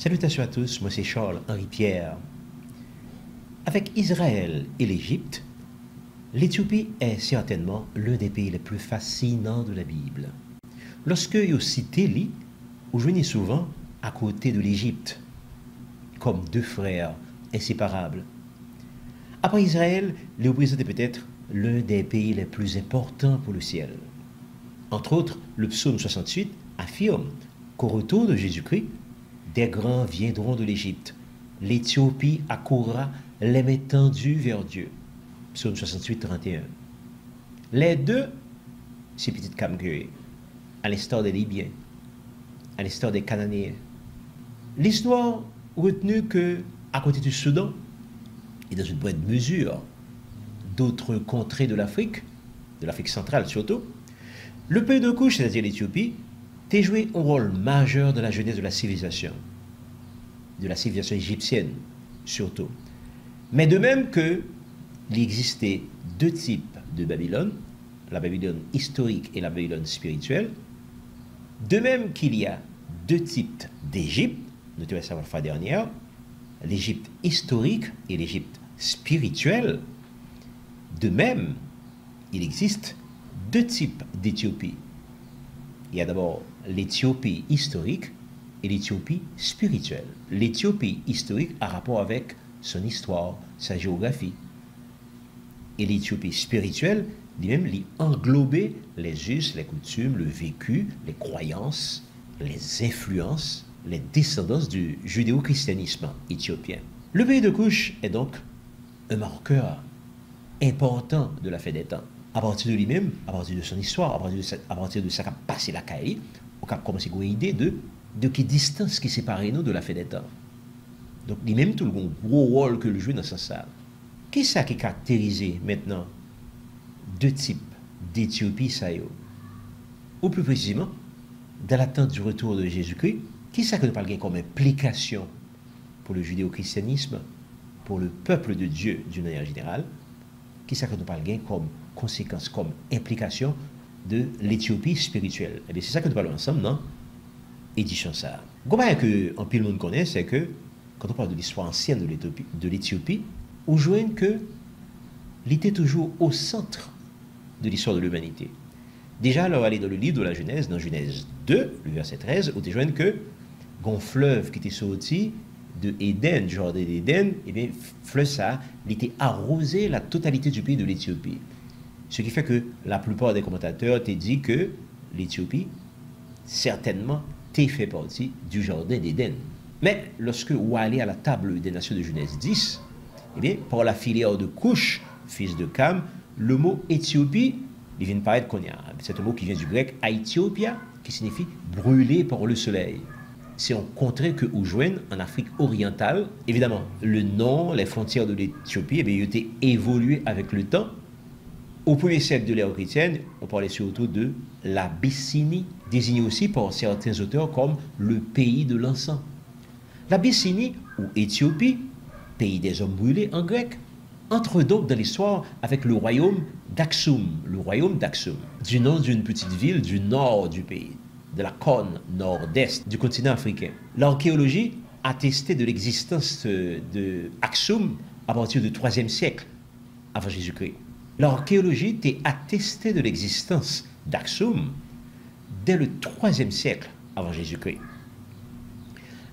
Salutations à tous, moi c'est Charles-Henri Pierre. Avec Israël et l'Égypte, l'Éthiopie est certainement l'un des pays les plus fascinants de la Bible. Lorsque vous citez lui, vous joignez souvent à côté de l'Égypte, comme deux frères inséparables. Après Israël, il représente peut-être l'un des pays les plus importants pour le ciel. Entre autres, le psaume 68 affirme qu'au retour de Jésus-Christ, des grands viendront de l'Égypte. L'Éthiopie accourra les mains tendues vers Dieu. Psaume 68, 31. Les deux, ces petites camgueuses, à l'instar des Libyens, à l'instar des Cananéens. L'histoire retenue que, à côté du Soudan, et dans une bonne mesure, d'autres contrées de l'Afrique centrale surtout, le pays de couche, c'est-à-dire l'Éthiopie, a joué un rôle majeur dans la jeunesse de la civilisation égyptienne surtout. Mais de même que il existait deux types de Babylone, la Babylone historique et la Babylone spirituelle, de même qu'il y a deux types d'Égypte, notez la fois dernière, l'Égypte historique et l'Égypte spirituelle, de même, il existe deux types d'Éthiopie. Il y a d'abord l'Éthiopie historique et l'Éthiopie spirituelle. L'Éthiopie historique a rapport avec son histoire, sa géographie. Et l'Éthiopie spirituelle, lui-même, lui englober les us, les coutumes, le vécu, les croyances, les influences, les descendances du judéo-christianisme éthiopien. Le pays de Couche est donc un marqueur important de la fin des temps. À partir de lui-même, à partir de son histoire, à partir de ça qui a passé la Kaili, on a commencé à avoir une idée de quelle distance qui sépare nous de la fin des temps. Donc, lui-même, tout le gros rôle que le joue dans ce sens. Qu'est-ce qui caractérise maintenant deux types d'Éthiopie, ça y est? Ou plus précisément, dans l'attente du retour de Jésus-Christ, qu'est-ce que nous parlons comme implication pour le judéo-christianisme, pour le peuple de Dieu d'une manière générale? Qu'est-ce que nous parlons comme conséquence, comme implication de l'Éthiopie spirituelle? Et bien, c'est ça que nous parlons ensemble, non? Édition ça. Comment que en pile monde connaît, c'est que quand on parle de l'histoire ancienne de l'Éthiopie, on voit que il était toujours au centre de l'histoire de l'humanité. Déjà, alors aller dans le livre de la Genèse, dans Genèse 2, le verset 13, on voit que un fleuve qui était sorti de Éden, du jardin d'Éden, et bien, fleuve ça, il était arrosé la totalité du pays de l'Éthiopie. Ce qui fait que la plupart des commentateurs t'ont dit que l'Éthiopie, certainement, fait partie du jardin d'Éden. Mais lorsque vous allez à la table des nations de Genèse 10, eh bien, par la filière de Couche, fils de Cam, le mot Éthiopie, il vient de paraître qu'on y a. C'est un mot qui vient du grec Aethiopia, qui signifie brûler par le soleil. C'est en contrée que vous joignent en Afrique orientale. Évidemment, le nom, les frontières de l'Éthiopie, eh bien, ils ont été évoluées avec le temps. Au premier siècle de l'ère chrétienne, on parlait surtout de l'Abyssinie, désignée aussi par certains auteurs comme le pays de l'encens. L'Abyssinie, ou Éthiopie, pays des hommes brûlés en grec, entre donc dans l'histoire avec le royaume d'Aksum, du nom d'une petite ville du nord du pays, de la cône nord-est du continent africain. L'archéologie attestait de l'existence de Aksum à partir du IIIe siècle avant Jésus-Christ. L'archéologie a attesté de l'existence d'Aksum dès le IIIe siècle avant Jésus-Christ.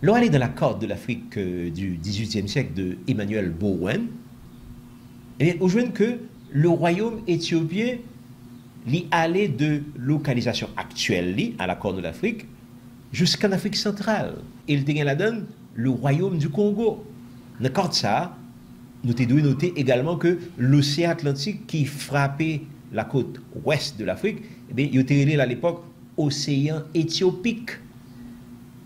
Lorsqu'on est dans la carte de l'Afrique du XVIIIe siècle de Emmanuel Bowen, eh bien, on voit que le royaume éthiopien allait de localisation actuelle à la carte de l'Afrique jusqu'en Afrique centrale. Et il la donne le royaume du Congo. Dans la carte ça, nous devons noter également que l'océan Atlantique qui frappait la côte ouest de l'Afrique, eh bien, il était à l'époque océan éthiopique.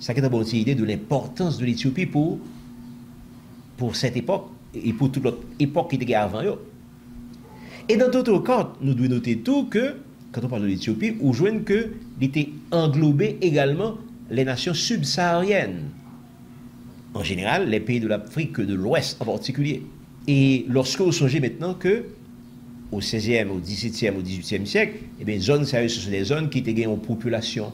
Ça qui est une bonne idée de l'importance de l'Éthiopie pour cette époque et pour toute l'autre époque qui était avant. Et dans d'autres cas, nous devons noter tout que, quand on parle de l'Éthiopie, on voit qu'il était englobé également les nations subsahariennes. En général, les pays de l'Afrique de l'Ouest en particulier. Et lorsque vous songez maintenant que, au XVIe, au XVIIe, au XVIIIe siècle, eh bien, zones sérieuses, ce sont des zones qui étaient en population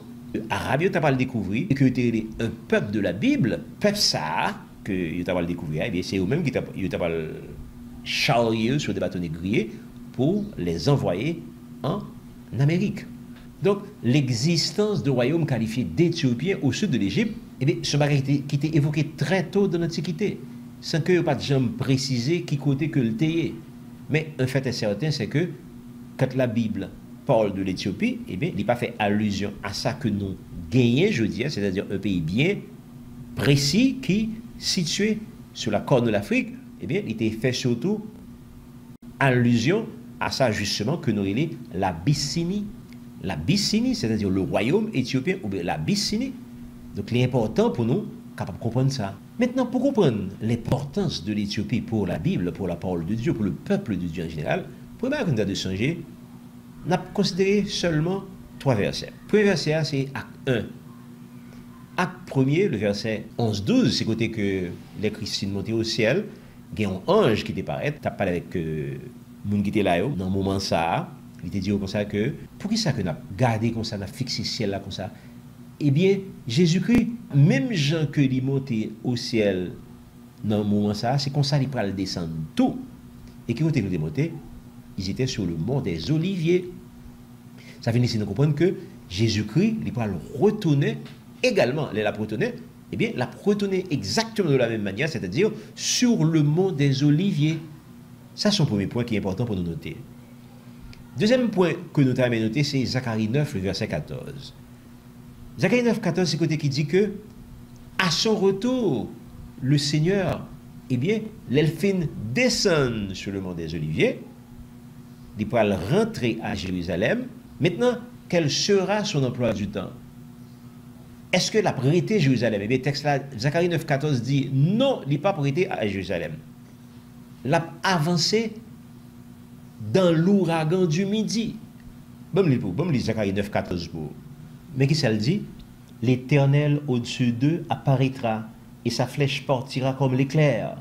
Arabes, tu as le découvrir, et que tu un peuple de la Bible, peuple ça, que tu as le découvrir, eh bien c'est eux-mêmes qui t'ont charrié sur des bâtonnets grillés pour les envoyer en Amérique. Donc, l'existence de royaumes qualifiés d'Éthiopiens au sud de l'Égypte, eh bien, ce bagage qui était évoqué très tôt dans l'Antiquité, sans que pas de gens précisé qui côté que le théier. Mais un fait est certain, c'est que quand la Bible parle de l'Éthiopie, eh bien, il n'a pas fait allusion à ça que nous gagnons, je dis, c'est-à-dire un pays bien précis qui, situé sur la corne de l'Afrique, eh bien, il était fait surtout allusion à ça justement que nous avons l'Abyssinie. L'Abyssinie, c'est-à-dire le royaume éthiopien, ou bien l'Abyssinie. Donc, il est important pour nous capable de comprendre ça. Maintenant, pour comprendre l'importance de l'Éthiopie pour la Bible, pour la parole de Dieu, pour le peuple de Dieu en général, première qu'on a de changer, on a considéré seulement 3 versets. Le premier verset, c'est Acte 1. Acte 1er, le verset 11-12, c'est côté que les Christines montaient au ciel, il y a un ange qui t'apparaît, tu as parlé avec moun qui était là, dans le moment ça, il te dit comme ça que, pour qui ça que nous avons gardé comme ça, nous avons fixé le ciel là comme ça? Eh bien, Jésus-Christ, même gens que lui monté au ciel dans le moment ça, c'est comme ça qu'il peut descendre tout. Et qui ont été montés, ils étaient sur le mont des Oliviers. Ça veut dire que nous comprenons que Jésus-Christ, il peut retourner également, il a retourné, eh bien, il a retourné exactement de la même manière, c'est-à-dire sur le mont des Oliviers. Ça, c'est son premier point qui est important pour nous noter. Deuxième point que nous avons noté, c'est Zacharie 9, le verset 14. Zacharie 9, 14, c'est côté qui dit que, à son retour, le Seigneur, eh bien, l'elfine descend sur le mont des Oliviers, il pourra rentrer à Jérusalem. Maintenant, quel sera son emploi du temps? Est-ce que la prêté Jérusalem? Eh bien, texte là, Zacharie 9, 14 dit non, il n'est pas prêté à Jérusalem. L'a avancé dans l'ouragan du midi. Bon, Zacharie 9, 14 pour. Mais qui ça le dit? L'Éternel au-dessus d'eux apparaîtra et sa flèche partira comme l'éclair.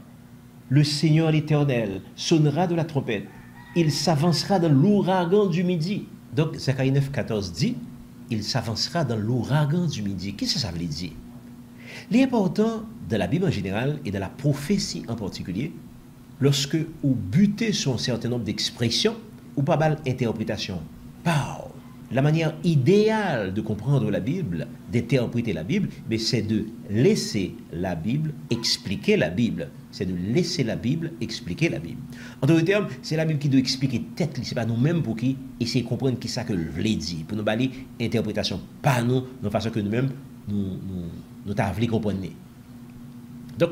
Le Seigneur l'Éternel sonnera de la trompette. Il s'avancera dans l'ouragan du midi. Donc, Zacharie 9, 14 dit, il s'avancera dans l'ouragan du midi. Qu'est-ce que ça veut dire? L'important de la Bible en général et de la prophétie en particulier, lorsque vous butez sur un certain nombre d'expressions, ou pas mal d'interprétations, la manière idéale de comprendre la Bible, d'interpréter la Bible, mais c'est de laisser la Bible expliquer la Bible. C'est de laisser la Bible expliquer la Bible. En d'autres termes, c'est la Bible qui doit expliquer tête, c'est pas nous-mêmes pour qui essayer de comprendre qui ça que le voulait dire, pour nous balayer interprétation, pas nous, de façon que nous-mêmes nous t'avons comprendre. Donc,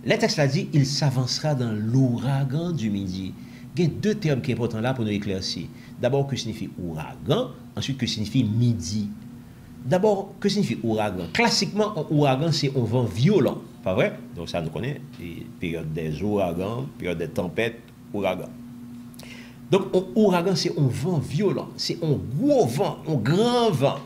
le texte a dit, il s'avancera dans l'ouragan du midi. Il y a deux termes qui sont importants là pour nous éclaircir. D'abord, que signifie ouragan, ensuite, que signifie midi. D'abord, que signifie ouragan? Classiquement, un ouragan, c'est un vent violent, pas vrai? Donc ça, nous connaît, période des ouragans, période des tempêtes, ouragan. Donc, un ouragan, c'est un vent violent, c'est un gros vent, un grand vent.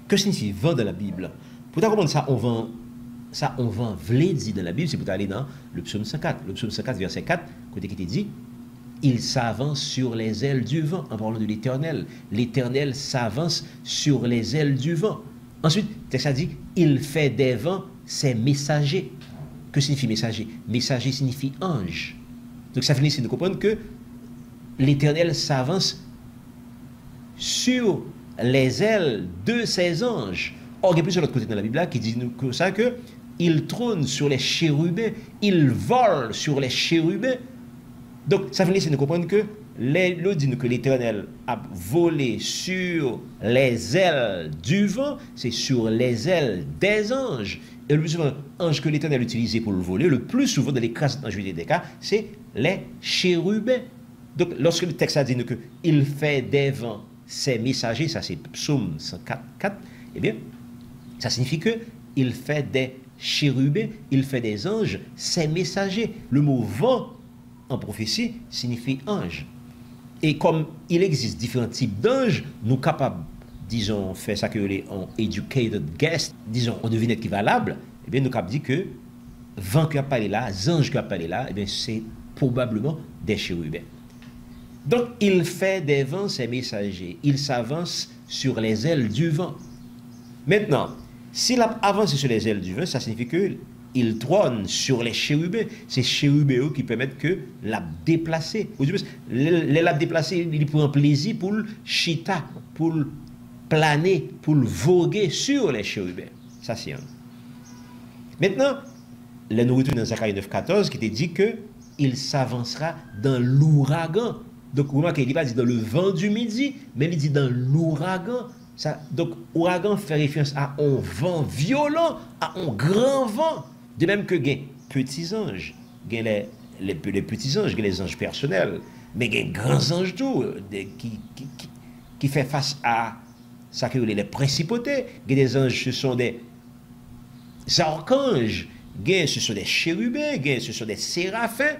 Que signifie vent dans la Bible? Pour comprendre ça, on vent v'lait dit dans la Bible, c'est pour aller dans le psaume 104. Le psaume 104, verset 4, côté qui te dit, il s'avance sur les ailes du vent, en parlant de l'Éternel. L'Éternel s'avance sur les ailes du vent. Ensuite, texte a dit, il fait des vents ses messagers. Que signifie messager? Messager signifie ange. Donc ça finit de comprendre que l'Éternel s'avance sur les ailes de ses anges. Or, il y a plus sur l'autre côté dans la Bible là, qui dit comme ça que il trône sur les chérubins, il vole sur les chérubins. Donc, ça finit de comprendre que l'eau dit que l'Éternel a volé sur les ailes du vent, c'est sur les ailes des anges. Et le plus souvent, ange que l'Éternel utilisé pour le voler, le plus souvent dans les cas, dans des cas, c'est les chérubins. Donc, lorsque le texte a dit que il fait des vents ses messagers, ça c'est Psaume 104, 4, eh bien, ça signifie que il fait des chérubins, il fait des anges, ses messagers. Le mot vent en prophétie signifie ange. Et comme il existe différents types d'anges, nous capables, disons, faire ça que les educated guess, disons, on devine être valable, eh bien, nous capables dire que vent qui a parlé là, ange qui a parlé là, eh bien, c'est probablement des chérubins. Donc, il fait des vents ses messagers. Il s'avance sur les ailes du vent. Maintenant, s'il a avancé sur les ailes du vent, ça signifie qu'il trône sur les chérubins. C'est chérubins qui permettent que l'a déplacer. Les l'a déplacer, il prend plaisir pour le chita, pour le planer, pour le voguer sur les chérubins. Ça, c'est un. Maintenant, la nourriture dans Zacharie 9,14 qui te dit que il s'avancera dans l'ouragan. Donc, vous remarquez, il n'est pas dit dans le vent du midi, mais il dit dans l'ouragan. Donc, ouragan fait référence à un vent violent, à un grand vent. De même que les petits anges, les petits anges, les anges personnels, mais les grands anges tout, qui fait face à ça que les principautés. Les anges, ce sont des archanges, ce sont des chérubins, ce sont des séraphins.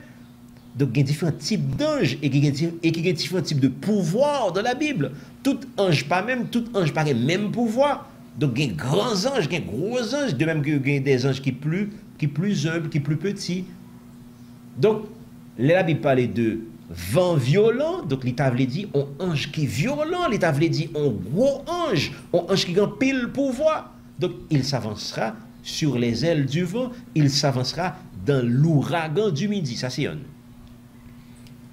Donc, il y a différents types d'anges et il y a différents types de pouvoirs dans la Bible. Tout ange pas le même pouvoir. Donc, il y a grands anges, il y a gros anges, de même qu'il y a des anges qui plus humbles, qui plus petits. Donc, la Bible parle de vent violent. Donc, l'État veut dire un ange qui est violent. L'État veut dire un gros ange, un ange qui a pile pouvoir. Donc, il s'avancera sur les ailes du vent, il s'avancera dans l'ouragan du midi. Ça, c'est un.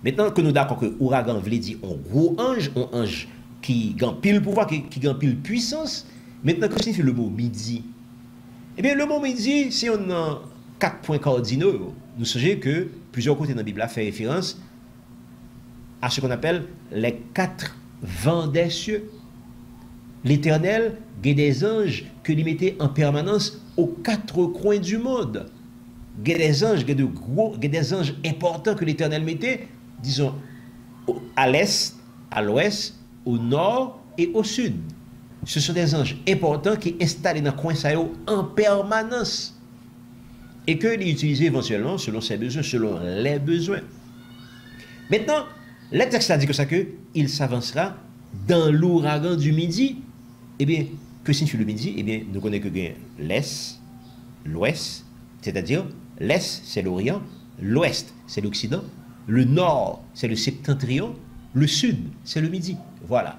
Maintenant que nous d'accord que ouragan veut dire un gros ange, un ange qui a pile pouvoir, qui a pile puissance. Maintenant, que signifie le mot midi? Eh bien, le mot midi, si on a 4 points cardinaux, nous savons que plusieurs côtés dans la Bible fait référence à ce qu'on appelle les 4 vents des cieux. L'Éternel, il y a des anges que lui mettait en permanence aux 4 coins du monde. Il y a des anges, il y a des anges importants que l'Éternel mettait, disons, à l'est, à l'ouest, au nord et au sud. Ce sont des anges importants qui sont installés dans le coin en permanence et que les utiliser éventuellement selon ses besoins, selon les besoins. Maintenant, le texte a dit que ça que il s'avancera dans l'ouragan du midi. Eh bien, que signifie le midi? Eh bien, nous connaissons que l'est, l'ouest, c'est-à-dire l'est, c'est l'Orient, l'ouest, c'est l'Occident, le nord, c'est le septentrion, le sud, c'est le midi. Voilà.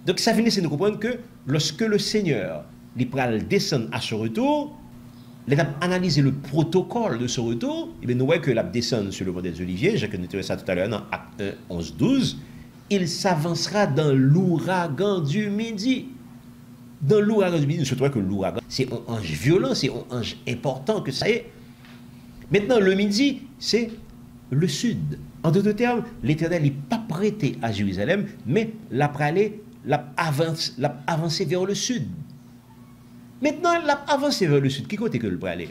Donc, ça finit, c'est de comprendre que lorsque le Seigneur descend à ce retour, il a analysé le protocole de ce retour, et bien, nous voyons que la descend sur le modèle des Oliviers, j'ai noté ça tout à l'heure dans Acte 1, 11, 12, il s'avancera dans l'ouragan du midi. Dans l'ouragan du midi, nous se trouvons que l'ouragan, c'est un ange violent, c'est un ange important que ça est. Maintenant, le midi, c'est le sud. En d'autres termes, l'Éternel n'est pas prêté à Jérusalem, mais l'a avancé vers le sud. Maintenant, l'a avancé vers le sud. Qui côté que le aller?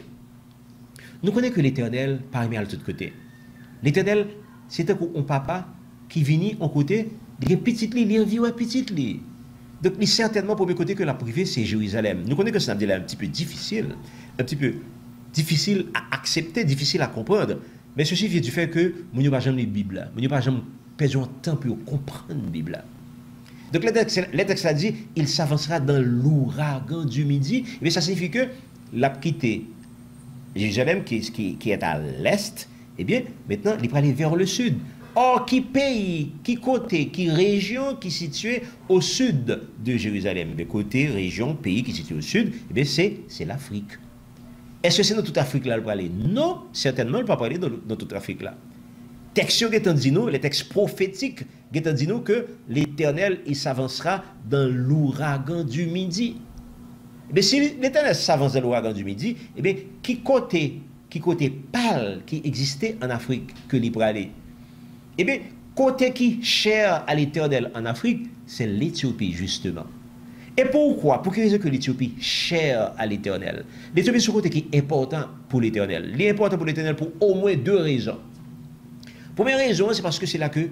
Nous connaissons que l'Éternel parmi à l'autre côté. L'Éternel, c'est un papa qui vient en côté, il y a petit lit, il y a vie à petit lit. Donc, il certainement pour mes côtés que la privée, c'est Jérusalem. Nous connaissons que c'est un petit peu difficile à accepter, difficile à comprendre. Mais ceci vient du fait que nous n'avons pas jamais la Bible. Nous n'avons pas jamais perdu un temps pour comprendre la Bible. Donc, le texte a dit, il s'avancera dans l'ouragan du midi. Mais ça signifie que l'a quitté Jérusalem, qui est à l'est, eh bien, maintenant, il va aller vers le sud. Or, qui pays, qui côté, qui région qui est située au sud de Jérusalem? Le côté, région, pays qui est situé au sud, eh bien, c'est l'Afrique. Est-ce que c'est dans toute l'Afrique là, le parler? Non, certainement, il ne peut pas parler dans toute l'Afrique là. Texte les textes prophétiques, dit nous que l'Éternel, il s'avancera dans l'ouragan du midi. Eh bien, si l'Éternel s'avance dans l'ouragan du midi, eh bien, qui côté pâle qui existait en Afrique que l'il peut aller? Eh bien, côté qui cher à l'Éternel en Afrique, c'est l'Éthiopie, justement. Et pourquoi? Pour quelle raison que l'Éthiopie chère à l'Éternel? L'Éthiopie, c'est un côté qui est important pour l'Éternel. Il est important pour l'Éternel pour au moins 2 raisons. Première raison, c'est parce que c'est là que,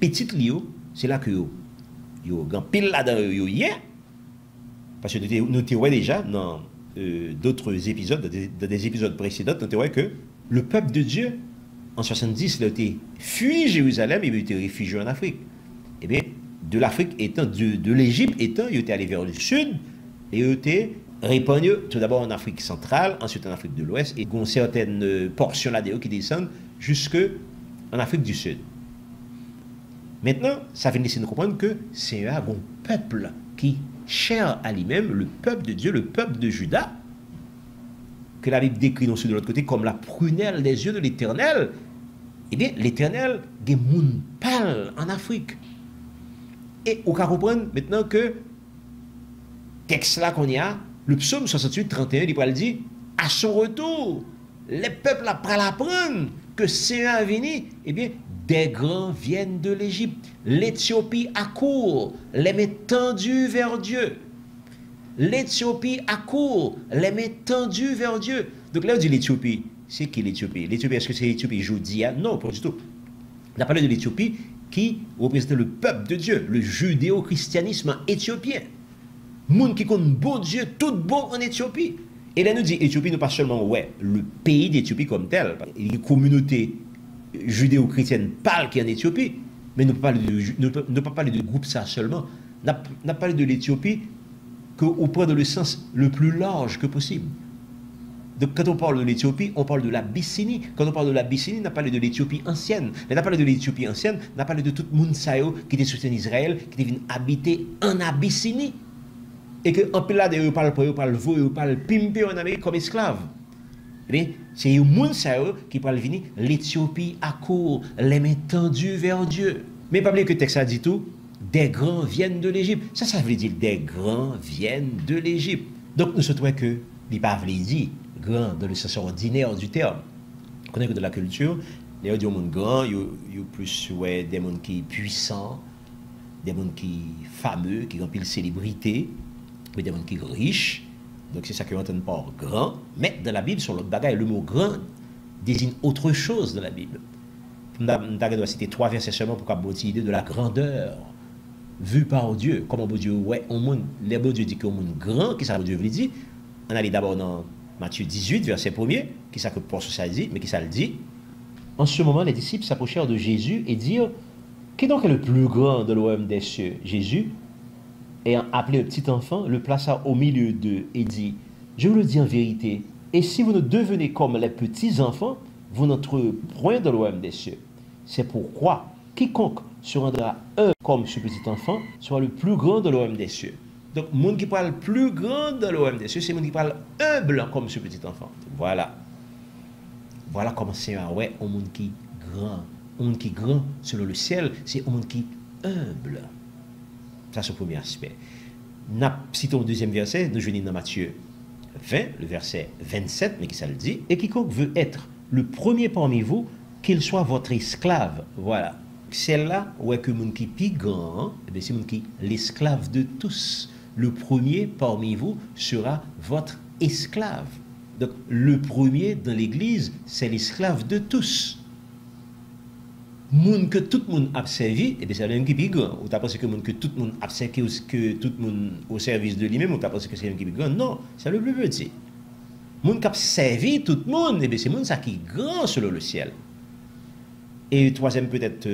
petite Lio, c'est là que yo grand pile là-dedans, yo hier. Parce que nous te voyons déjà dans d'autres épisodes, dans des épisodes précédents, nous te voyons que le peuple de Dieu, en 70, il a été fui Jérusalem et il a été réfugié en Afrique. Eh bien, de l'Afrique étant, de l'Égypte étant, il était allé vers le sud et il était répandu tout d'abord en Afrique centrale, ensuite en Afrique de l'Ouest, et il y a certaines portions là-dedans qui descendent jusque en Afrique du Sud. Maintenant, ça vient laisser nous comprendre que c'est un bon peuple qui cher à lui-même, le peuple de Dieu, le peuple de Juda, que la Bible décrit aussi de l'autre côté comme la prunelle des yeux de l'Éternel. Eh bien, l'Éternel, des moun pâle en Afrique. Et on peut comprendre maintenant que texte là qu'on y a, le psaume 68, 31, il va dire, à son retour, les peuples après l'apprendre que c'est un venu, eh bien, des grands viennent de l'Égypte. L'Éthiopie accourt, les met tendus vers Dieu. L'Éthiopie accourt, les met tendus vers Dieu. Donc là, on dit l'Éthiopie. C'est qui l'Éthiopie? L'Éthiopie, est-ce que c'est l'Éthiopie Jodia? Non, pas du tout. On a parlé de l'Éthiopie qui représentait le peuple de Dieu, le judéo-christianisme éthiopien. Monde qui compte bon Dieu, tout bon en Éthiopie. Et là, nous dit Éthiopie, non pas seulement, ouais, le pays d'Éthiopie comme tel. Il y a une communauté judéo-chrétienne parle qui est en Éthiopie, mais nous ne pouvons pas parler de groupe ça seulement. On a parlé de l'Éthiopie qu'au point de le sens le plus large que possible. Donc, quand on parle de l'Éthiopie, on parle de l'Abyssinie. Quand on parle de l'Abyssinie, on a parlé de l'Éthiopie ancienne. On a parlé de l'Éthiopie ancienne, on a parlé de tout le monde qui était soutenu Israël, qui était venu habiter en Abyssinie. Et que en là, ils parlent pour eux, ils parlent vous, ils parlent pimper en Amérique comme esclaves. C'est le monde qui parle venir l'Éthiopie à court, les mains tendues vers Dieu. Mais pas oublier que le texte a dit tout, des grands viennent de l'Égypte. Ça veut dire des grands viennent de l'Égypte. Donc nous se trouvons que il pas veut dire grand dans le sens ordinaire du terme. On connaît que de la culture, les gens disent monde grand, il y a plus ouais, des gens qui sont puissants, des gens qui sont fameux, qui remplissent célébrité, des gens qui sont riches. Donc c'est ça qu'on entend par grand. Mais dans la Bible, sur l'autre bagaille, le mot grand désigne autre chose dans la Bible. On doit citer 3 versets seulement pour avoir une idée de la grandeur vue par Dieu. Comment bon Dieu, ouais, les bon Dieu dit qu'on monde grand, qui ça bon Dieu veut dire. On allait d'abord dans Matthieu 18, verset 1er, qui ça que pour ça dit, mais qui ça le dit. En ce moment, les disciples s'approchèrent de Jésus et dirent, qui donc est le plus grand de l'OM des cieux? Jésus, ayant appelé le petit enfant, le plaça au milieu d'eux et dit, je vous le dis en vérité, et si vous ne devenez comme les petits enfants, vous n'entrez point dans l'OM des cieux. C'est pourquoi quiconque se rendra comme ce petit enfant sera le plus grand de l'OM des cieux. Donc, le monde qui parle plus grand de l'OM des cieux, c'est le monde qui parle humble comme ce petit enfant. Voilà. Voilà comment c'est un monde qui grand. Un monde qui grand selon le ciel, c'est un monde qui humble. Ça, c'est le premier aspect. Citons le deuxième verset, nous venons dans Matthieu 20, le verset 27, mais qui ça le dit. Et quiconque veut être le premier parmi vous, qu'il soit votre esclave. Voilà. Celle-là, ouais, que mon qui est grand, c'est mon qui l'esclave de tous. Le premier parmi vous sera votre esclave. Donc, le premier dans l'église, c'est l'esclave de tous. Moun que tout le monde a servi, c'est le même qui est grand. Ou t'as pensé que moun que tout le monde a servi, que tout le monde au service de lui-même, ou t'as pensé que c'est le même qui est grand. Non, c'est le plus petit. Moun qui a servi tout le monde, c'est moun ça qui est grand selon le ciel. Et troisième peut-être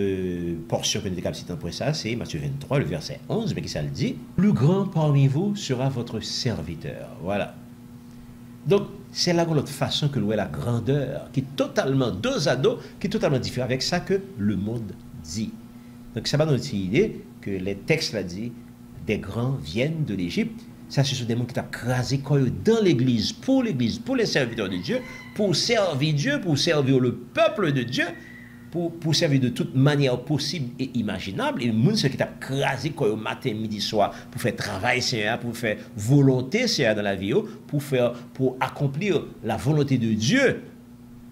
portion que nous décapitons pour ça, c'est Matthieu 23, le verset 11, mais qui ça le dit, plus grand parmi vous sera votre serviteur. Voilà. Donc, c'est là l'autre façon que l'on a la grandeur, qui est totalement dos à dos, qui est totalement différente avec ça que le monde dit. Donc, ça va nous dire idée que les textes là dit, des grands viennent de l'Égypte. Ça, ce sont des gens qui ont crasé dans l'Église, pour les serviteurs de Dieu, pour servir Dieu, pour servir le peuple de Dieu, pour servir de toute manière possible et imaginable. Et les gens qui ont crasé au matin, midi, soir, pour faire travail, Seigneur, pour faire volonté, Seigneur, dans la vie, pour accomplir la volonté de Dieu,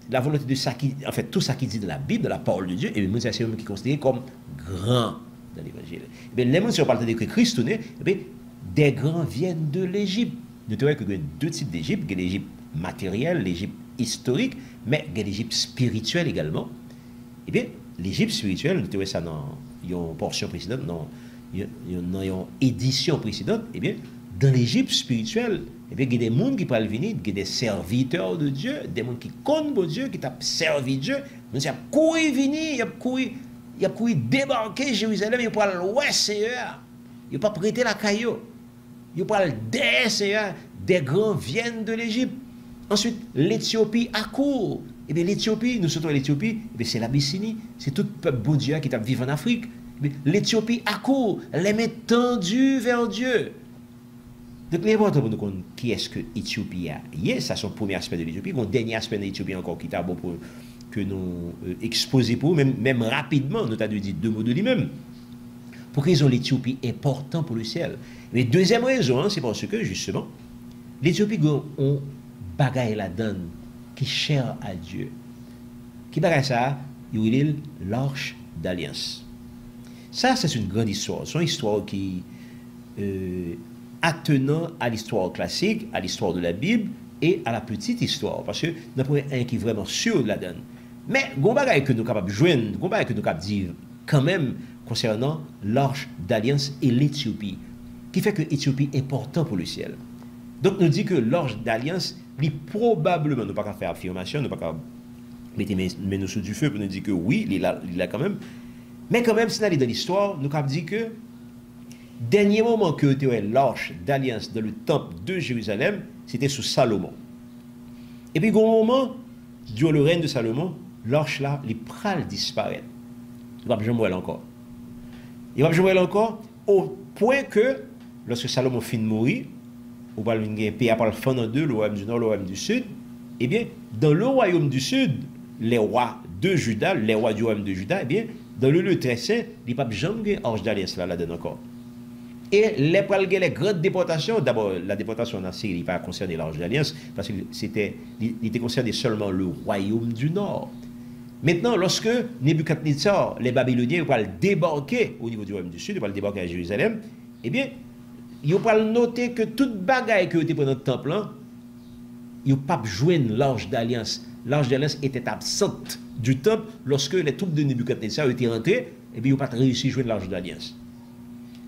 la volonté de ça qui, en fait, tout ça qui dit de la Bible, de la parole de Dieu, et les gens qui sont considérés comme grands dans l'Évangile. Les gens qui ont parlé de Christ, des grands viennent de l'Égypte. Nous trouvons qu'il y a 2 types d'Égypte, il y a l'Égypte matérielle, l'Égypte historique, mais il y a l'Égypte spirituelle également. Eh bien, l'Égypte spirituelle, nous trouvons ça dans une portion précédente, dans une édition précédente, eh bien, dans l'Égypte spirituelle, eh bien, il y a des gens qui peuvent venir, il y a des serviteurs de Dieu, des gens qui connaissent Dieu, qui ont servi Dieu, ils ont couru venir, ils ont couru débarquer Jérusalem, ils peuvent l'ouest, Seigneur, ils peuvent prêter la caillou, ils peuvent des Seigneur, des grands viennent de l'Égypte. Ensuite, l'Éthiopie accourt. Eh bien, l'Éthiopie, nous sommes l'Éthiopie, eh c'est l'Abyssinie, c'est tout le peuple bon Dieu qui vit en Afrique. L'Éthiopie accourt, les mains tendues vers Dieu. Donc, l'important pour nous connaître qui est-ce que l'Éthiopie a. Yes, ça, c'est le premier aspect de l'Éthiopie. Un dernier aspect de l'Éthiopie encore qui est bon pour que nous exposer pour, même rapidement, nous avons dit deux mots de lui-même. Pour qu'ils ont l'Éthiopie important pour le ciel. Mais deuxième raison, hein, c'est parce que, justement, l'Éthiopie ont bagaille la donne qui cher à Dieu. Qui bagaille ça? Il est l'arche d'alliance. Ça, c'est une grande histoire. C'est une histoire qui attenant à l'histoire classique, à l'histoire de la Bible et à la petite histoire. Parce que nous avons un qui est vraiment sûr de la donne. Mais, il y a un bagage que nous sommes capables de joindre, il y a un bagage que nous sommes capables de dire quand même concernant l'arche d'alliance et l'Éthiopie, qui fait que l'Éthiopie est important pour le ciel. Donc, nous dit que l'arche d'alliance, probablement, nous ne pouvons pas faire affirmation, nous ne pouvons pas mettre nos sous du feu pour nous dire que oui, il est là quand même. Mais quand même, si on est dans l'histoire, nous pouvons dire que dernier moment que tu as l'arche d'alliance dans le temple de Jérusalem, c'était sous Salomon. Et puis, au moment, durant le règne de Salomon, l'arche là, les prales disparaissent. Il ne va pas jamais voir encore. Il va pas jamais voir encore au point que, lorsque Salomon finit de mourir, ou pas le pays à part le fond en deux, le royaume du nord, le royaume du sud, eh bien, dans le royaume du sud, les rois de Juda, les rois du royaume de Juda, eh bien, dans le lieu très saint, il n'y a pas jamais arche d'alliance là-dedans encore. Et les grandes déportations, d'abord, la déportation en Syrie, il n'a pas concerné l'arche d'alliance, parce qu'il était concerné seulement le royaume du nord. Maintenant, lorsque Nebuchadnezzar, les Babyloniens, vont débarquer au niveau du royaume du sud, ils vont débarquer à Jérusalem, eh bien, ils vont noter que toute bagaille que était pendant le temple, ils n'ont pas joindre l'arche d'alliance. L'arche d'alliance était absente du temple lorsque les troupes de Nebuchadnezzar étaient rentrées, et bien, ils n'ont pas réussi à joindre l'arche d'alliance.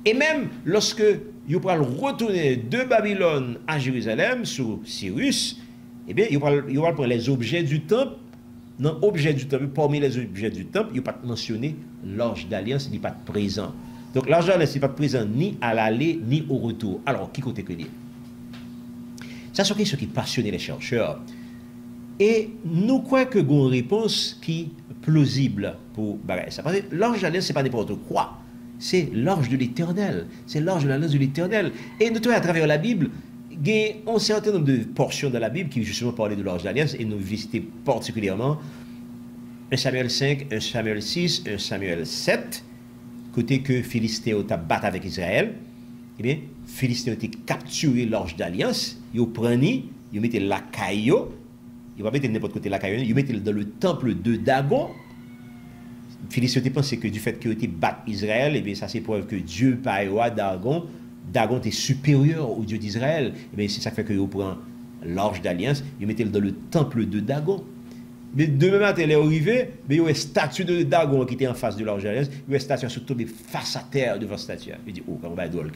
Et même lorsque ils vont retourner de Babylone à Jérusalem sous Cyrus, eh bien, ils vont prendre les objets du temple. Dans l'objet du temple, parmi les objets du temple, il n'y a pas mentionné l'arche d'alliance, il n'est pas présent. Donc l'arche d'alliance n'est pas présent ni à l'aller ni au retour. Alors, qui côté que lié? Ça, c'est ce qui passionnait les chercheurs. Et nous croyons que nous avons une réponse qui est plausible pour ça. Parce que l'arche d'alliance, ce n'est pas n'importe quoi. C'est l'arche de l'Éternel. C'est l'arche de l'alliance de l'Éternel. Et nous trouvons à travers la Bible, il y a un certain nombre de portions de la Bible qui justement parlaient de l'arche d'alliance et nous visiter particulièrement 1 Samuel 5, 1 Samuel 6, 1 Samuel 7, côté que Philistéo t'a battu avec Israël. Eh bien, Philistéo a capturé l'arche d'alliance, ils ont pris, ils mettaient la caillou, ils ne mettent n'importe côté la caillou, ils mettaient dans le temple de Dagon. Philistéo pensait que du fait qu'ils ont battu Israël, eh bien, ça c'est preuve que Dieu par Dagon était supérieur au Dieu d'Israël. Et c'est ça qui fait qu'ils prennent l'arche d'alliance, ils mettent dans le temple de Dagon. Mais demain matin, ils sont arrivés, mais il y a une statue de Dagon qui était en face de l'arche d'alliance, il y a une statue qui se trouve face à terre devant la statue. Il dit, oh, comment va drôle,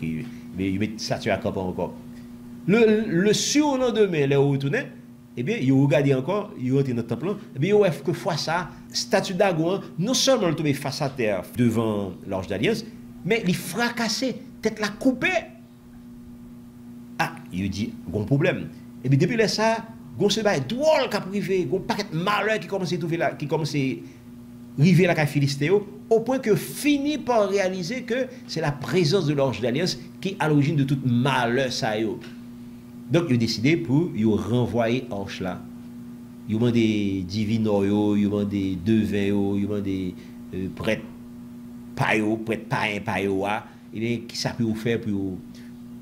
mais ils mettent la statue à camp encore. Le surlendemain, ils sont retournés, eh bien, ils ont regardé encore, ils ont rentré dans le temple, eh bien, ils ont vu que fois ça, statue de Dagon, non seulement elle tombée face à terre devant l'arche d'alliance, mais il fracassé. Tête la couper. Ah, il dit, il y a un problème. Et puis depuis ça, il y a un seul drôle qui a privé, il y a un paquet de malheurs qui commence à arriver à la Philistéo, au point que finit par réaliser que c'est la présence de l'arche d'alliance qui est à l'origine de tout malheur. Donc il a décidé pour renvoyer l'arche là. Il a demandé des divinoyaux, il a demandé des devins, il a demandé des prêtres païens, prêtres païens. Et qui ça peut faire pour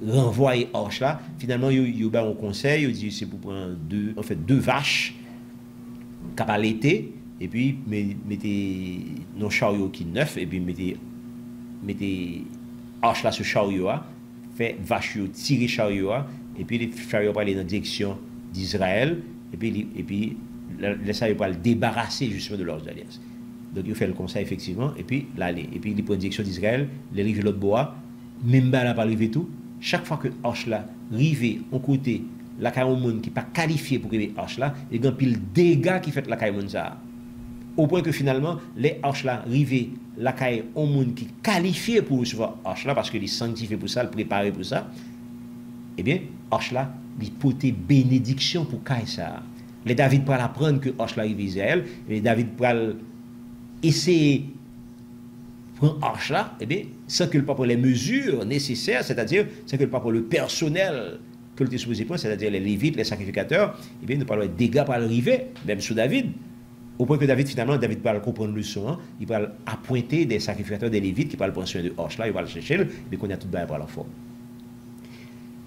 renvoyer l'arche là. Finalement, il y a un conseil, il dit c'est pour prendre deux vaches qui ont l'été, et puis mettez nos chariots qui neuf, et puis mettez l'arche là sur chariot, fait vache tirer chariot, et puis les chariots vont aller dans la direction d'Israël, et puis les chariots vont le débarrasser justement de l'arche d'alliance. Donc, il fait le conseil, effectivement, et puis l'aller. Et puis, il prend une direction d'Israël, les rives de l'autre bois, même là, n'a pas arrivé tout. Chaque fois que l'arche là, rive, on côté, la caille au monde qui n'est pas qualifié pour arriver l'arche là, il y a un pile dégâts qui fait la caille au monde ça. Au point que finalement, les arches là, rive, la caille au monde qui est qualifié pour recevoir l'arche là, parce qu'il est sanctifié pour ça, il est préparé pour ça, eh bien, l'arche là, il porte bénédiction pour caille ça. Les David pourra apprendre que l'arche là arrive Israël, et David pourra essayer prend arche là, eh bien, sans que le pape ait les mesures nécessaires, c'est-à-dire sans que le pape ait le personnel que le supposé prendre, c'est-à-dire les lévites, les sacrificateurs, eh bien, nous parlons de dégâts pour arriver, même sous David. Au point que David, finalement, David va comprendre le son, hein, il va appointer des sacrificateurs, des lévites qui parlent prendre soin de arche là, il va le chercher, mais qu'on a tout bien pour la forme.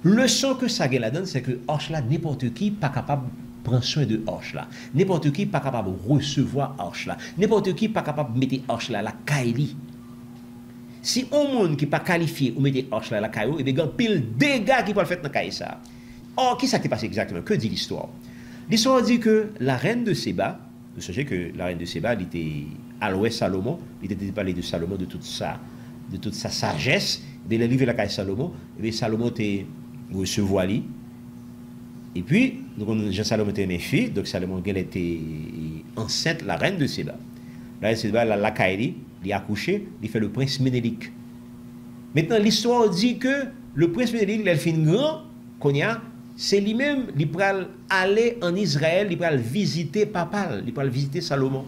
Le son que ça la donne, c'est que arche là, n'importe qui pas capable de prendre soin de arche là. N'importe qui pas capable de recevoir arche là. N'importe qui pas capable de mettre arche là, la kaili. Si un monde qui pas qualifié ou mettre arche là, la kaili, et bien, il y a pile dégâts qui peuvent faire dans la kaili ça. Or, qui s'est passé exactement? Que dit l'histoire? L'histoire dit que la reine de Séba, vous savez que la reine de Séba, elle était à l'ouest Salomon, il était parlé de Salomon, de toute sa sagesse, de la livre de la kaili Salomon, et bien Salomon était recevoir lui. Et puis, Jean Salomon était mes filles, donc Salomon elle était enceinte, la reine de Séba. La reine de Séba, la Kaili, il a accouché, il fait le prince Ménélique. Maintenant, l'histoire dit que le prince Ménélique, il fait grand, c'est lui-même, il peut aller en Israël, il peut visiter Papal, il peut visiter Salomon.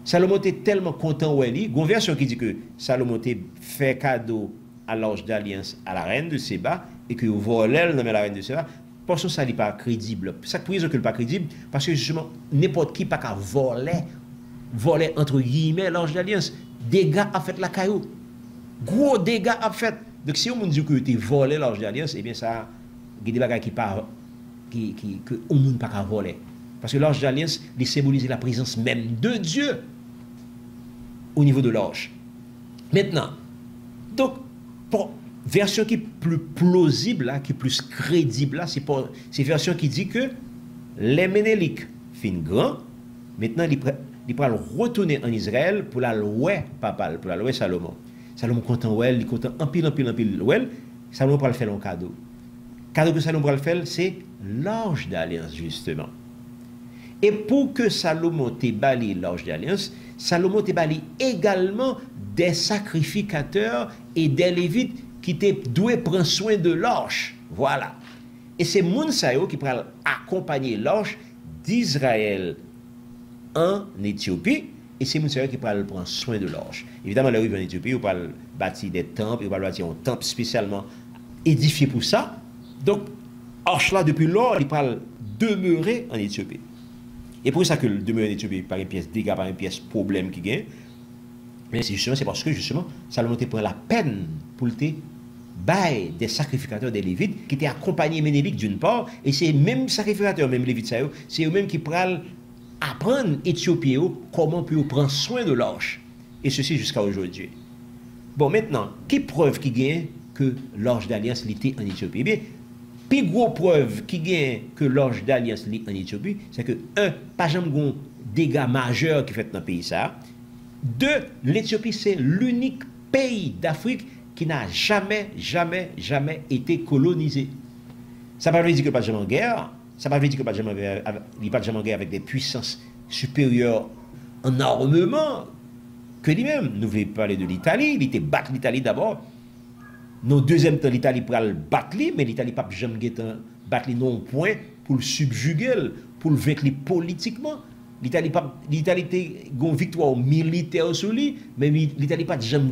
Salomon était tellement content où elle est. Il y a une version qui dit que Salomon a fait cadeau à l'ange d'alliance à la reine de Séba et que volait le nom de la reine de Séba. Parce que ça n'est pas crédible. Ça pour raison que n'est pas crédible parce que justement n'importe qui pas qu'à voler entre guillemets l'ange d'alliance. Dégâts a fait la caillou. Gros dégâts a fait. Donc si on dit que tu volé l'ange d'alliance, eh bien ça il y a des bagages que on ne peut pas voler. Parce que l'ange d'alliance il symbolise la présence même de Dieu au niveau de l'ange. Maintenant, donc pour version qui est plus plausible, là, qui est plus crédible, là, c'est une version qui dit que les Ménéliques fin grand, maintenant ils peuvent retourner en Israël pour la loi papale, pour la loi Salomon. Salomon content ouais, il content en pile, ouais, Salomon va le faire un cadeau. Cadeau que Salomon va le faire, c'est l'ange d'alliance, justement. Et pour que Salomon te bali l'ange d'alliance, Salomon te bali également des sacrificateurs et des lévites qui doivent prendre soin de l'arche. Voilà. Et c'est Mounsayo qui pourra accompagner l'arche d'Israël en Éthiopie. Et c'est Mounsayo qui pourra prendre soin de l'arche. Évidemment, là où il va en Éthiopie, on va bâtir des temples, on va bâtir un temple spécialement édifié pour ça. Donc, l'arche là, depuis lors, il pourra demeurer en Éthiopie. Et pour ça que le demeurer en Éthiopie, par une pièce dégâts, par une pièce problème qui gagne, mais c'est parce que justement, Salomon te prend la peine pour te bailler des sacrificateurs des Lévites qui étaient accompagnés Ménélique d'une part, et ces mêmes sacrificateurs, même Lévites, c'est eux-mêmes qui prennent apprendre Éthiopie comment puis prendre soin de l'arche. Et ceci jusqu'à aujourd'hui. Bon, maintenant, quelle preuve qui gagne que l'arche d'alliance était en Éthiopie? Eh bien, plus grosse preuve qui gagne que l'arche d'alliance est en Éthiopie, c'est que, pas jamais de dégâts majeurs qui fait dans le pays ça. Deux, l'Éthiopie, c'est l'unique pays d'Afrique qui n'a jamais été colonisé. Ça ne veut pas dire que pas jamais en guerre, ça ne veut pas dire que pas jamais en guerre avec des puissances supérieures en armement que lui-même. Nous voulons parler de l'Italie, il était battre l'Italie d'abord. Nos deuxième temps, l'Italie pour le battre, mais l'Italie n'a jamais battre non point pour le subjuguer, pour le vaincre politiquement. L'Italie a une victoire militaire sur lui, mais l'Italie n'a pas jamais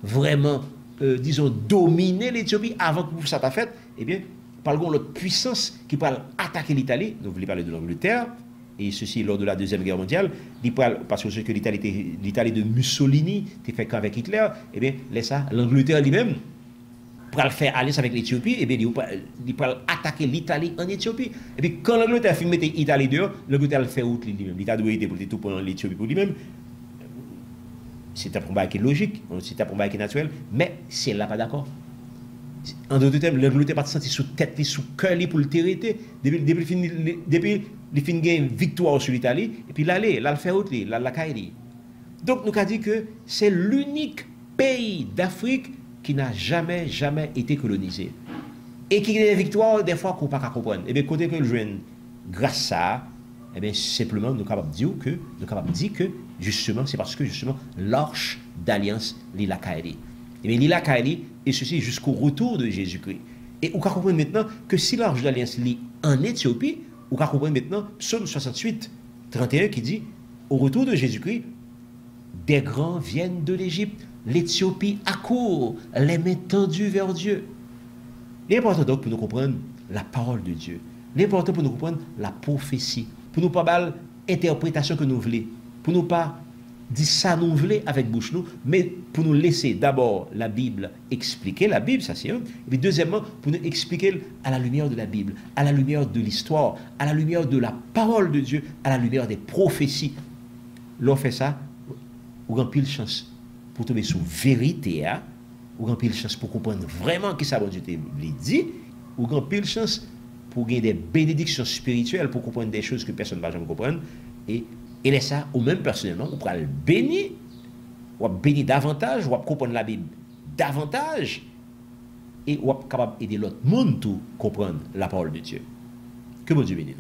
vraiment, disons, dominé l'Éthiopie avant que ça t'a fait. Eh bien, par contre, l'autre puissance qui peut attaquer l'Italie, nous voulons parler de l'Angleterre, et ceci lors de la Deuxième Guerre mondiale, parce que l'Italie de Mussolini était fait qu'avec Hitler, eh bien, l'Angleterre lui-même, pour le faire alliance avec l'Éthiopie, et bien, il peut attaquer l'Italie en Éthiopie. Et puis, quand l'Angleterre fait mettre l'Italie dehors, l'Angleterre le fait outre lui-même. L'Italie doit être tout pour l'Éthiopie pour lui-même. C'est un combat qui est logique, c'est un combat qui est naturel, mais si elle n'est pas d'accord. En d'autres termes, l'Angleterre n'a pas senti sous tête, sous cœur pour le territoire. Depuis il fin une victoire sur l'Italie, et puis là, le fait outre, la Kaili. Donc, nous avons dit que c'est l'unique pays d'Afrique qui n'a jamais été colonisé. Et qui a des victoires, des fois, qu'on ne peut pas comprendre. Et bien, côté que le jeune, grâce à ça, eh bien, simplement, nous sommes capables de dire que, justement, c'est parce que, justement, l'arche d'alliance, l'Ila Kaili. Et bien, l'Ila Kaili, et ceci jusqu'au retour de Jésus-Christ. Et on peut comprendre maintenant que si l'arche d'alliance lit en Éthiopie, on peut comprendre maintenant, Psaume 68, 31, qui dit, au retour de Jésus-Christ, Des grands viennent de l'Égypte. L'Éthiopie accourt, les mains tendues vers Dieu. L'important donc pour nous comprendre la parole de Dieu. L'important pour nous comprendre la prophétie. Pour nous pas mal interprétation que nous voulons. Pour nous pas dire ça nous voulons avec bouche nous, mais pour nous laisser d'abord la Bible expliquer la Bible, ça c'est un. Et puis deuxièmement, pour nous expliquer à la lumière de la Bible, à la lumière de l'histoire, à la lumière de la parole de Dieu, à la lumière des prophéties. L'on fait ça, ou grand pile chance pour tomber sous vérité, ou grand pile chance pour comprendre vraiment qui ça bon Dieu te dit, ou grand pile chance pour gagner des bénédictions spirituelles, pour comprendre des choses que personne ne va jamais comprendre, et laisser ça, ou même personnellement, ou pour le bénir, ou bénir davantage, ou comprendre la Bible davantage, et ou capable d'aider l'autre monde tout comprendre la parole de Dieu. Que bon Dieu bénisse.